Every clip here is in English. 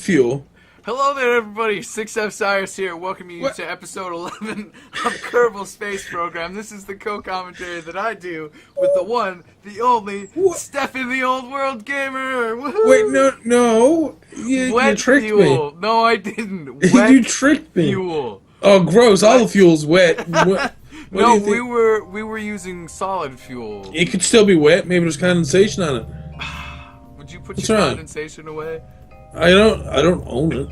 fuel. Hello there, everybody. 6F Cyrus here, welcoming you to episode 11 of Kerbal Space Program. This is the co-commentary that I do with the one, the only, Stefan the Old World Gamer. Woohoo! Wait, no. You tricked fuel. me. No, I didn't. Wet You tricked me. fuel. Oh, gross. All the fuel's wet. What No, do you think? we were using solid fuel. It could still be wet. Maybe there's condensation on it. Would you put What's your wrong? condensation away? I don't own it.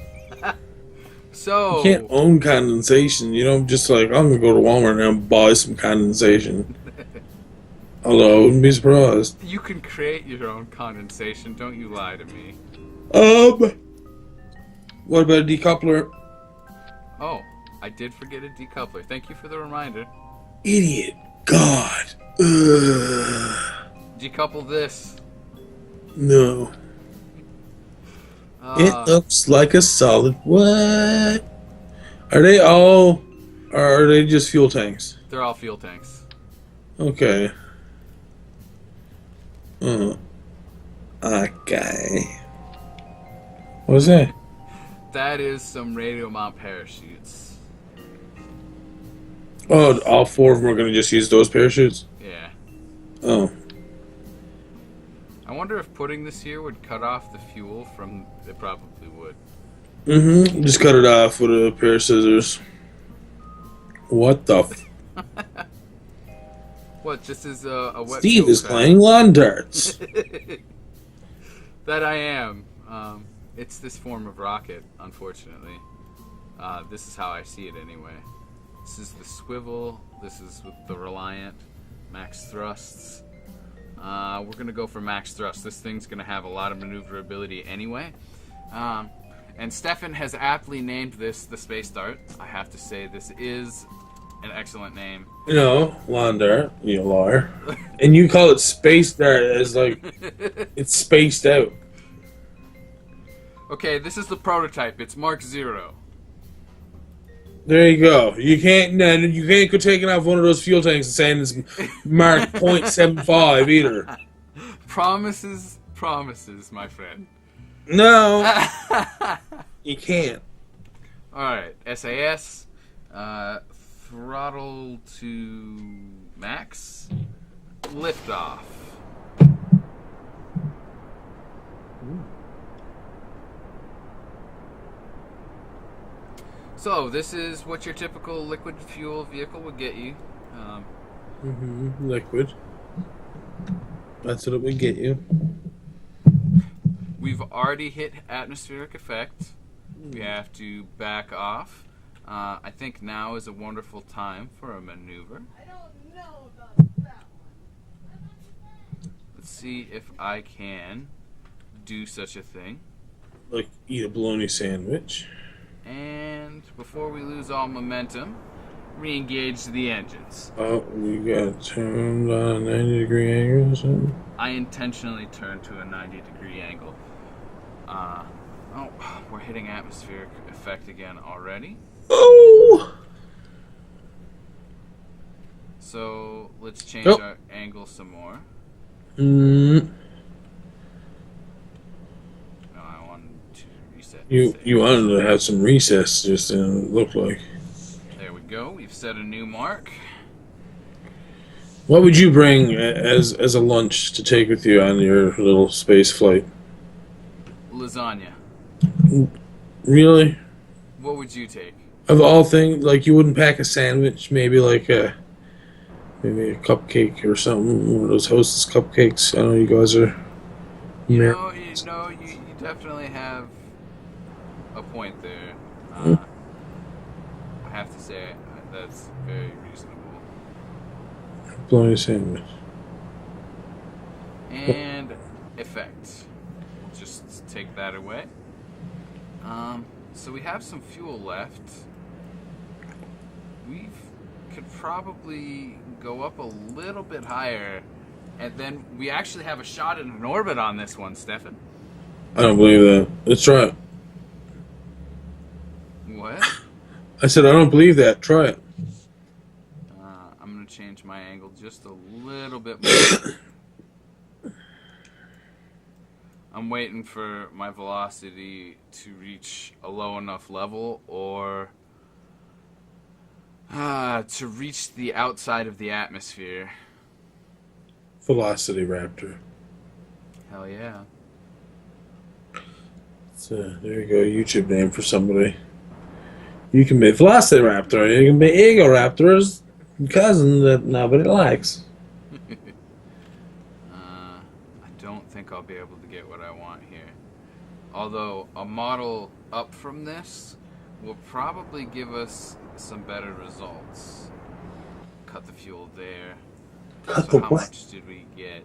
So You can't own condensation. You don't just like, I'm going to go to Walmart now and buy some condensation. Although I wouldn't be surprised. you can create your own condensation. Don't you lie to me. What about a decoupler? Oh, I did forget a decoupler. Thank you for the reminder. Idiot. God. Ugh. Decouple this. No. It looks like a solid. What? Are they all? Or are they just fuel tanks? They're all fuel tanks. Okay. Okay. What is that? That is some radio mount parachutes. Oh, all four of them are going to just use those parachutes? Yeah. Oh. I wonder if putting this here would cut off the fuel from... It probably would. Mm-hmm. Just cut it off with a pair of scissors. What the f... What, just as a wet Steve fuel is pack? playing lawn darts. That I am. It's this form of rocket, unfortunately. This is how I see it anyway. This is the swivel. This is with the Reliant max thrusts. We're going to go for max thrust. This thing's going to have a lot of maneuverability anyway. And Stefan has aptly named this the Space Dart. I have to say this is an excellent name. No, lawn dart, you liar. And you call it space dart as like it's spaced out. Okay, this is the prototype. It's Mark 0. There you go. You can't go taking off one of those fuel tanks and saying it's marked .75 either. Promises, my friend. No, you can't. Alright, SAS. Throttle to max. Liftoff. So, this is what your typical liquid fuel vehicle would get you. Liquid. That's what it would get you. We've already hit atmospheric effect. We have to back off. I think now is a wonderful time for a maneuver. I don't know about that one. Let's see if I can do such a thing. Like eat a bologna sandwich. And before we lose all momentum, re-engage the engines. Oh, we got turned on a 90-degree angle or something? I intentionally turned to a 90-degree angle. Oh, we're hitting atmospheric effect again already. Oh! So let's change our angle some more. Mm. No, I wanted to reset. You wanted to have some recess, just didn't look like. There we go. We've set a new mark. What would you bring as a lunch to take with you on your little space flight? Lasagna. Really? What would you take? Of all things, like you wouldn't pack a sandwich, maybe like maybe a cupcake or something, one of those Hostess cupcakes. I know you guys are. You definitely have a point there. I have to say that's very reasonable. Bologna sandwich. And effect. We'll just take that away. So we have some fuel left. We could probably go up a little bit higher, and then we actually have a shot at an orbit on this one, Stefan. I don't believe that. Let's try it. What? I said I don't believe that. Try it. I'm going to change my angle just a little bit more. I'm waiting for my velocity to reach a low enough level, or to reach the outside of the atmosphere. Velocity Raptor. Hell yeah. So there you go, YouTube name for somebody. You can be Velocity Raptor. You can be Ego Raptor's cousin that nobody likes. I don't think I'll be able to get what I want here. Although a model up from this will probably give us some better results. Cut the fuel there. Cut So the how what? much did we get?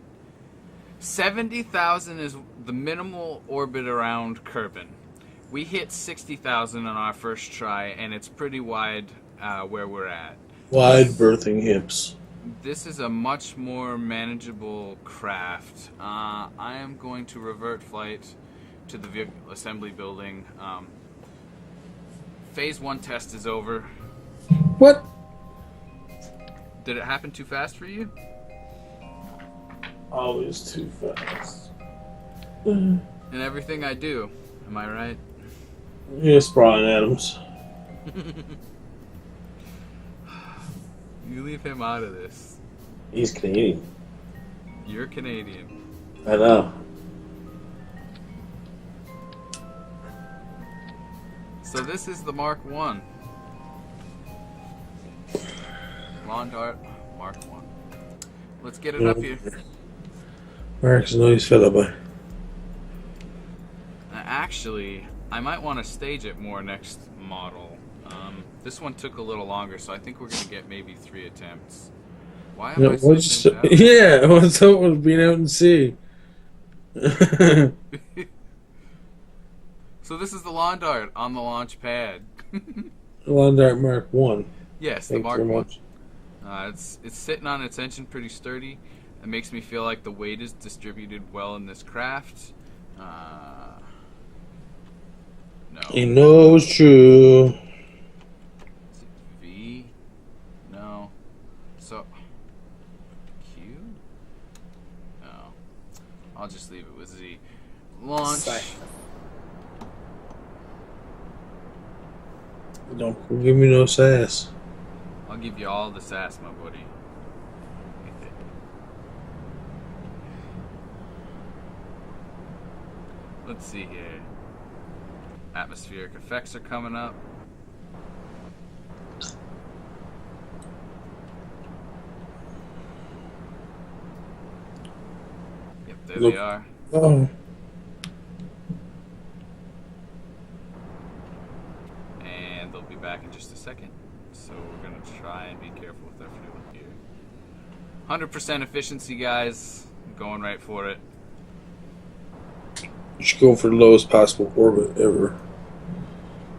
70,000 is the minimal orbit around Kerbal. We hit 60,000 on our first try, and it's pretty wide where we're at. Wide birthing hips. This is a much more manageable craft. I am going to revert flight to the vehicle assembly building. Phase 1 test is over. What? Did it happen too fast for you? Always too fast. In everything I do, am I right? Yes, Brian Adams. You leave him out of this. He's Canadian. You're Canadian. I know. So this is the Mark 1. Lawn Dart Mark 1. Let's get it up here. Mark's a nice fella, boy. Actually, I might want to stage it more next model. This one took a little longer, so I think we're going to get maybe 3 attempts. Why am I switching out? Yeah, what's up with being out in sea? So this is the Lawn Dart on the launch pad. Lawn Dart Mark 1. Yes, the Thanks Mark very 1. much. It's sitting on its engine pretty sturdy. It makes me feel like the weight is distributed well in this craft. No. He knows true. Is it V? No. So Q? No. I'll just leave it with Z. Launch. Don't give me no sass. I'll give you all the sass, my buddy. Let's see here. Atmospheric effects are coming up. Yep, there Look. they are. Oh. And they'll be back in just a second. So we're going to try and be careful with our fuel here. 100% efficiency, guys. I'm going right for it. You should go for the lowest possible orbit ever.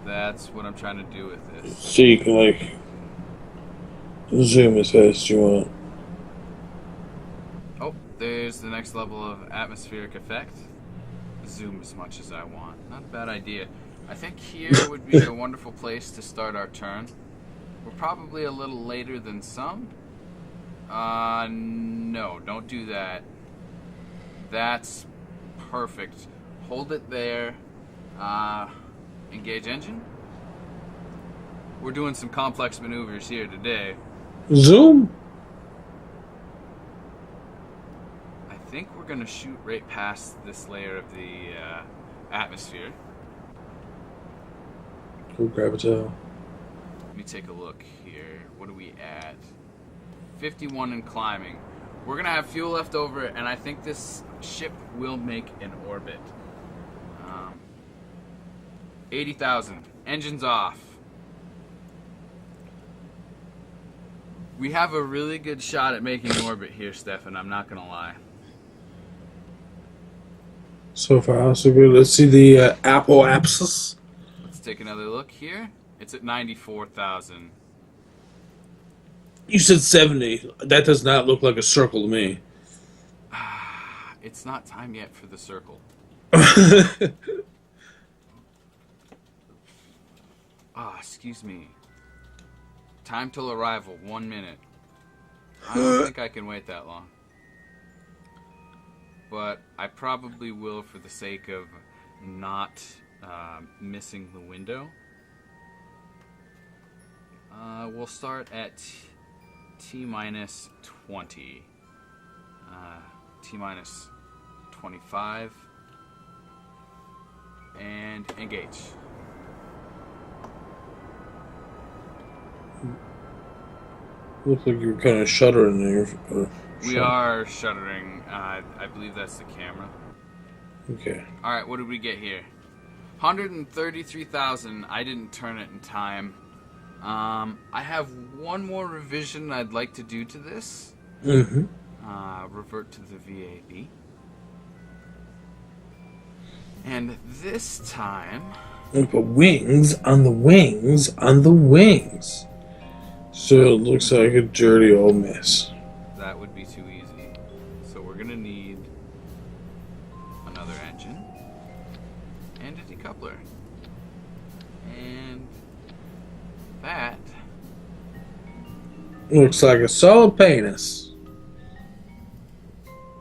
That's what I'm trying to do with this. So you can, like, zoom as fast as you want. Oh, there's the next level of atmospheric effect. Zoom as much as I want. Not a bad idea. I think here would be a wonderful place to start our turn. We're probably a little later than some. No, don't do that. That's perfect. Hold it there. Engage engine. We're doing some complex maneuvers here today. Zoom? I think we're going to shoot right past this layer of the atmosphere. Go grab a towel. Let me take a look here. What are we at? 51 and climbing. We're going to have fuel left over, and I think this ship will make an orbit. 80,000. Engines off. We have a really good shot at making an orbit here, Stefan. I'm not going to lie. So far, so good. Let's see the Apple Apsis. Let's take another look here. It's at 94,000. You said 70. That does not look like a circle to me. It's not time yet for the circle. Excuse me. Time till arrival, 1 minute. I don't think I can wait that long. but I probably will for the sake of not missing the window. We'll start at T minus 20. T minus 25. And engage. Looks like you're kind of shuddering there. We are shuttering. I believe that's the camera. Okay. Alright, what did we get here? 133,000. I didn't turn it in time. I have one more revision I'd like to do to this. Mm-hmm. Revert to the VAB. And this time... And put wings on the wings on the wings. So it looks like a dirty old mess. That would be too easy. So we're going to need another engine. And a decoupler. And that... Looks like a solid penis.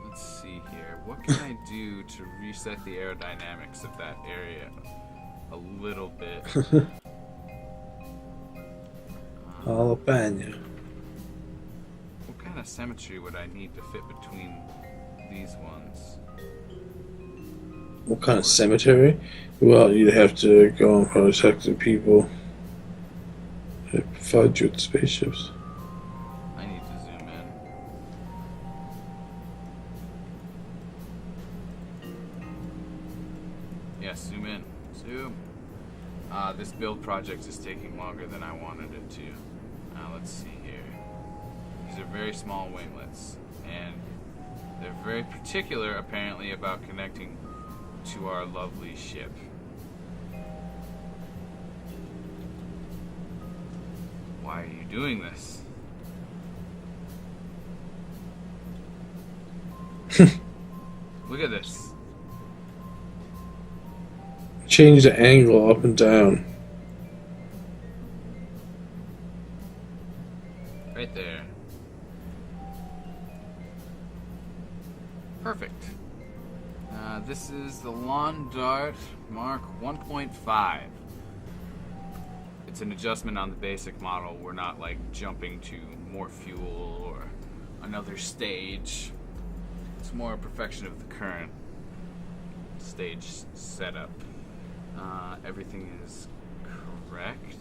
Let's see here. What can I do to reset the aerodynamics of that area a little bit? Jalapeno. What kind of symmetry would I need to fit between these ones? What kind of cemetery? Well, you'd have to go and protect the people that provide you with spaceships. I need to zoom in. Yes, zoom in. Zoom. This build project is taking longer than I wanted it to. Let's see here. These are very small winglets, and they're very particular, apparently, about connecting to our lovely ship. Why are you doing this? Look at this. Change the angle up and down. Right there. Perfect. This is the Lawn Dart Mark 1.5. It's an adjustment on the basic model. We're not like jumping to more fuel or another stage. It's more a perfection of the current stage setup. Everything is correct.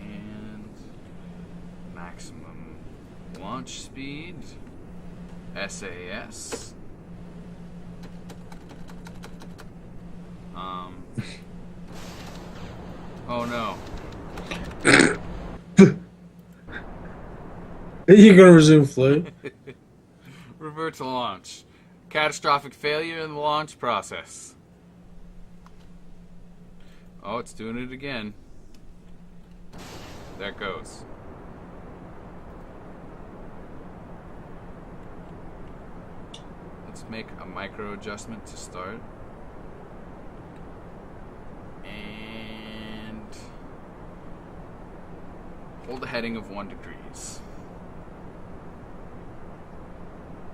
And maximum launch speed. SAS. Oh no. Are you gonna resume flight? Revert to launch. Catastrophic failure in the launch process. Oh, it's doing it again. There it goes. Let's make a micro adjustment to start. And hold a heading of 1 degrees.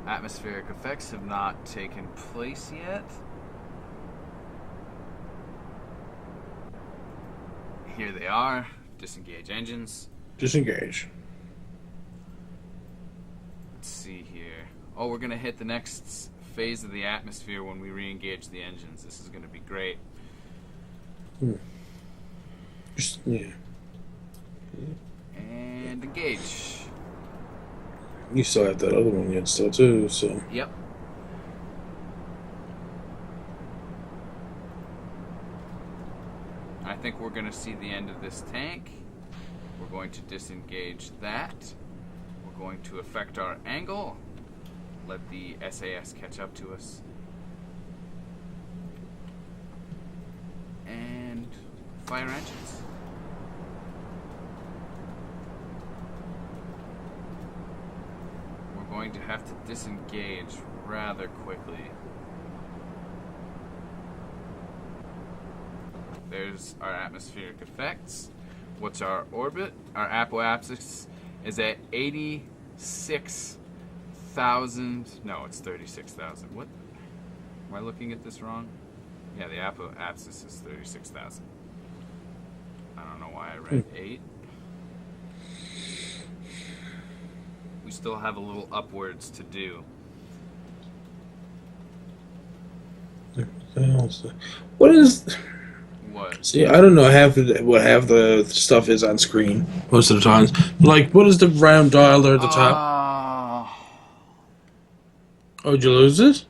Atmospheric effects have not taken place yet. Here they are. Disengage engines. Disengage. Let's see here. Oh, we're going to hit the next phase of the atmosphere when we re-engage the engines. This is going to be great. Just, yeah. And engage. You still have that other one yet still too, so. Yep. I think we're going to see the end of this tank. We're going to disengage that. We're going to affect our angle. Let the SAS catch up to us. And fire engines. We're going to have to disengage rather quickly. There's our atmospheric effects. What's our orbit? Our apoapsis is at 86 34,000. No, it's 36,000. What? Am I looking at this wrong? Yeah, the apoapsis is 36,000. I don't know why I read 8. We still have a little upwards to do. What is? What? See, I don't know what half the stuff is on screen most of the times. Like, what is the round dial there at the top? Oh, did you lose it?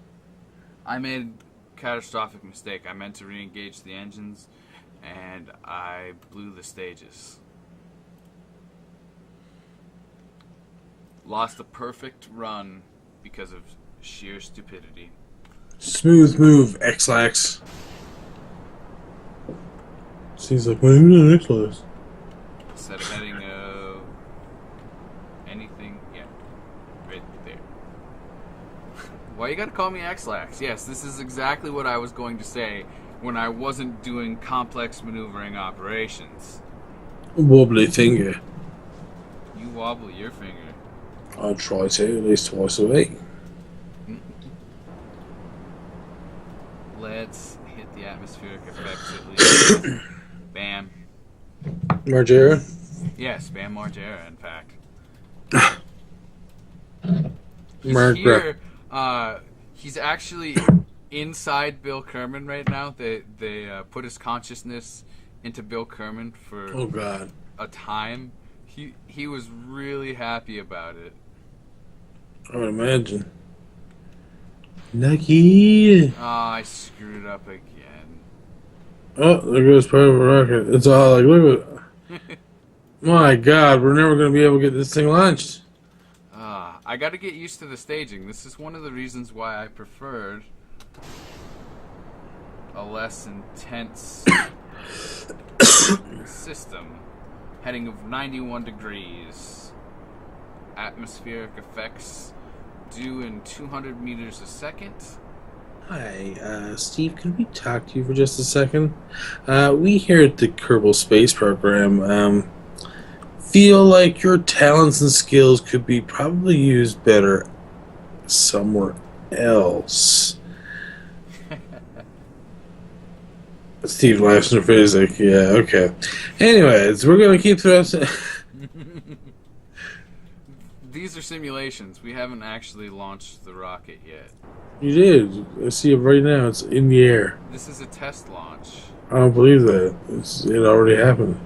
I made a catastrophic mistake. I meant to re-engage the engines, and I blew the stages. Lost a perfect run because of sheer stupidity. Smooth move, X-Lax. Seems like, what are you doing, X-Lax? Set a heading of anything, yeah, right there. Why you gotta call me X-Lax? Yes, this is exactly what I was going to say when I wasn't doing complex maneuvering operations. Wobbly finger. You wobble your finger. I'll try to, at least twice a week. Let's hit the atmospheric effects at least. Bam. Margera? Yes, Bam Margera, in fact. Margera. Here, he's actually inside Bill Kerman right now. They put his consciousness into Bill Kerman for Oh, God. a time. He was really happy about it. I would imagine. Lucky. Oh, I screwed up again. Oh, there goes part of a rocket. It's all like, look at my God, we're never going to be able to get this thing launched. I got to get used to the staging. This is one of the reasons why I preferred a less intense system. Heading of 91 degrees. Atmospheric effects due in 200 meters a second. Hi, Steve, could we talk to you for just a second? We here at the Kerbal Space Program feel like your talents and skills could be probably used better somewhere else. Steve laughs in her face like, yeah, okay. Anyways, we're going to keep thrusting. These are simulations. We haven't actually launched the rocket yet. You did. I see it right now. It's in the air. This is a test launch. I don't believe that. It already happened.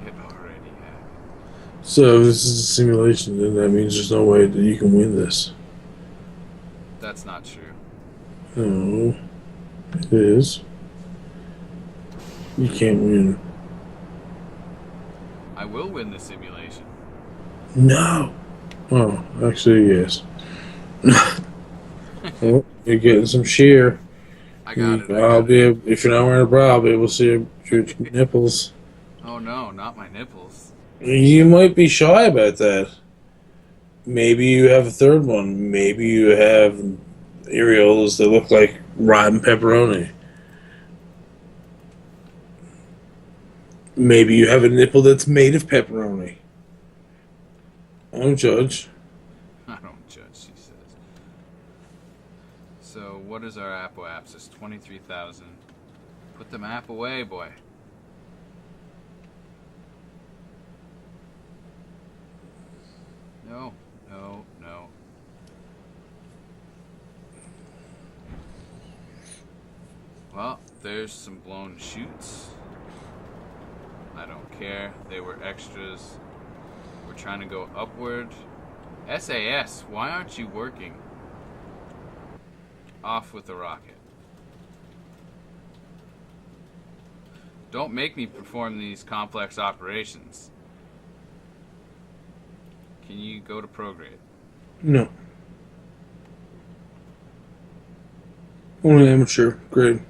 It already happened. So if this is a simulation, then that means there's no way that you can win this. That's not true. No. It is. You can't win. I will win the simulation. No. Oh, actually, yes. Oh, you're getting some sheer. I got it. If you're not wearing a bra, I'll be able to see your nipples. Oh no, not my nipples. You might be shy about that. Maybe you have a third one. Maybe you have areolas that look like rotten pepperoni. Maybe you have a nipple that's made of pepperoni. I don't judge. I don't judge, she says. So, what is our apoapsis? 23,000. Put the map away, boy. No, no, no. Well, there's some blown chutes. I don't care. They were extras. We're trying to go upward. SAS, why aren't you working? Off with the rocket. Don't make me perform these complex operations. Can you go to prograde? No. Only amateur grade.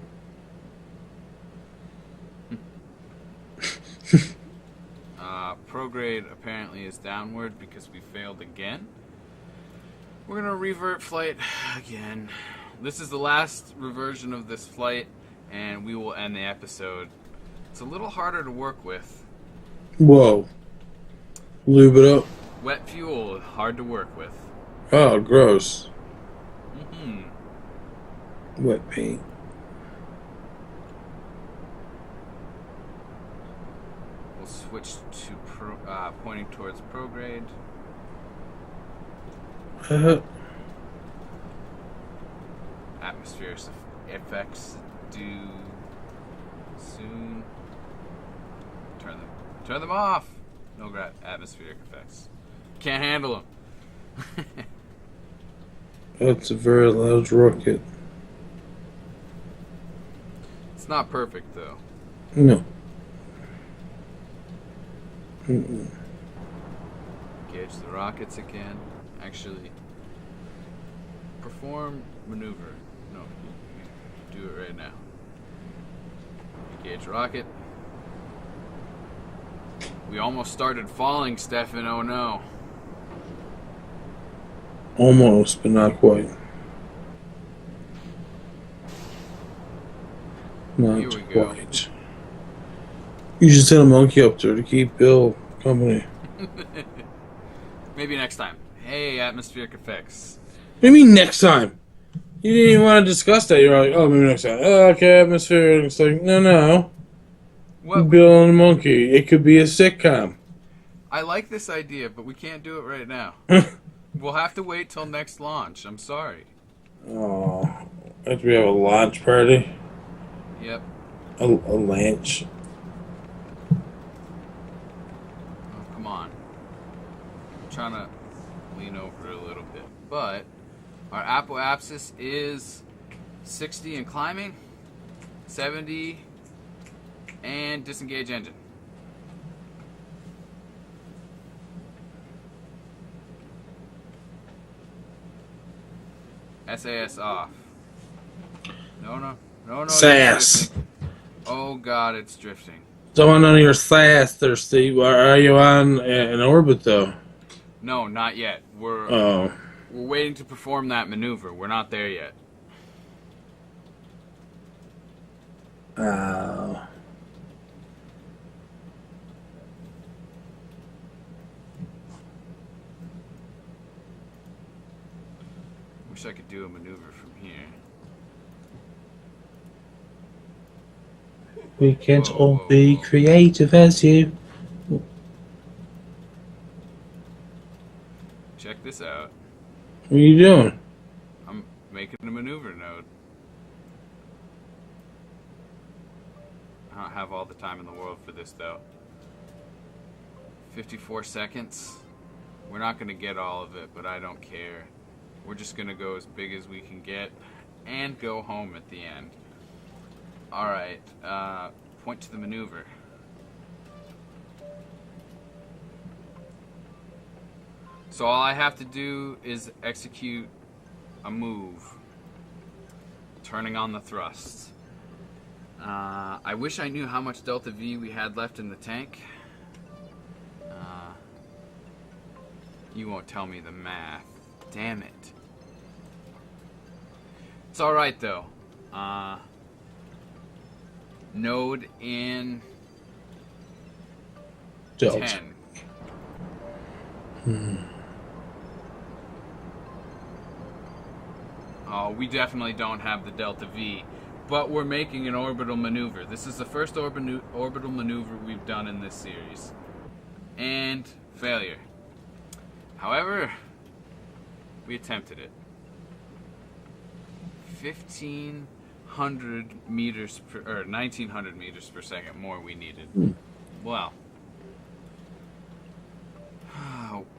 Prograde apparently is downward because we failed again. We're gonna revert flight again. This is the last reversion of this flight, and we will end the episode. It's a little harder to work with. Whoa. Lube it up. Wet fuel, hard to work with. Oh, gross. Hmm. Wet paint. We'll switch to pointing towards prograde. Atmospheric effects due soon. Turn them off. No atmospheric effects. Can't handle them. That's a very loud rocket. It's not perfect though. No. Mm-mm. Gauge the rockets again. Actually, perform maneuver. No, you do it right now. Gauge rocket. We almost started falling, Stefan. Oh no. Almost, but not quite. Here Not we go. quite. You should send a monkey up there to keep Bill company. Maybe next time. Hey, atmospheric effects. What do you mean next time? You didn't even want to discuss that. You're like, oh, maybe next time. Oh, okay, atmosphere. It's like, no. What? Bill and the monkey. It could be a sitcom. I like this idea, but we can't do it right now. We'll have to wait till next launch. I'm sorry. Oh, after we have a launch party. Yep. A launch. Oh, come on. I'm trying to lean over a little bit. But our apoapsis is 60 and climbing, 70 and disengage engine. SAS off. No. SAS. Oh god, it's drifting. Don't want none of your SAS there, Steve. Are you on an orbit, though? No, not yet. Oh. We're waiting to perform that maneuver. We're not there yet. Oh. Wish I could do a maneuver from here. We can't Whoa, all whoa, be whoa. creative as you. Check this out. What are you doing? I'm making a maneuver node. I don't have all the time in the world for this though. 54 seconds. We're not going to get all of it, but I don't care. We're just going to go as big as we can get and go home at the end. Alright, point to the maneuver. So all I have to do is execute a move. Turning on the thrust. I wish I knew how much Delta V we had left in the tank. You won't tell me the math. Damn it. It's alright though. Node in Delta. 10. Oh, we definitely don't have the Delta V, but we're making an orbital maneuver. This is the first orbital maneuver we've done in this series. And failure. However, we attempted it. 1,500 meters per, or 1,900 meters per second more we needed. Well,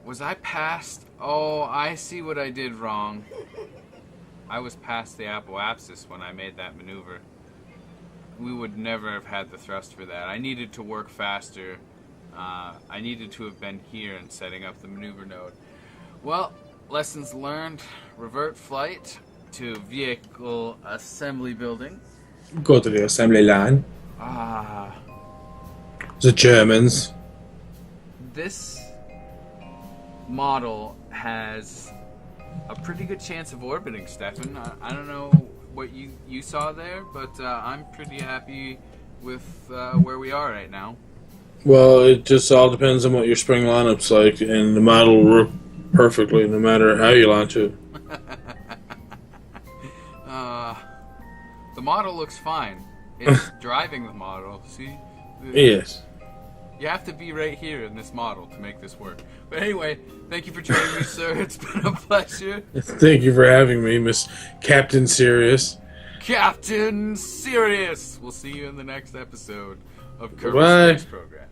was I past? Oh, I see what I did wrong. I was past the apoapsis when I made that maneuver. We would never have had the thrust for that. I needed to work faster. I needed to have been here and setting up the maneuver node. Well, lessons learned. Revert flight to vehicle assembly building. Go to the assembly line. The Germans. This model has a pretty good chance of orbiting, Stefan. I don't know what you saw there, but I'm pretty happy with where we are right now. Well, it just all depends on what your spring lineup's like, and the model will work perfectly no matter how you launch it. The model looks fine. It's driving the model. See? Yes. You have to be right here in this model to make this work. But anyway, thank you for joining me, sir. It's been a pleasure. Thank you for having me, Miss Captain Serious. Captain Serious! We'll see you in the next episode of Bye. Kerbal Space Program.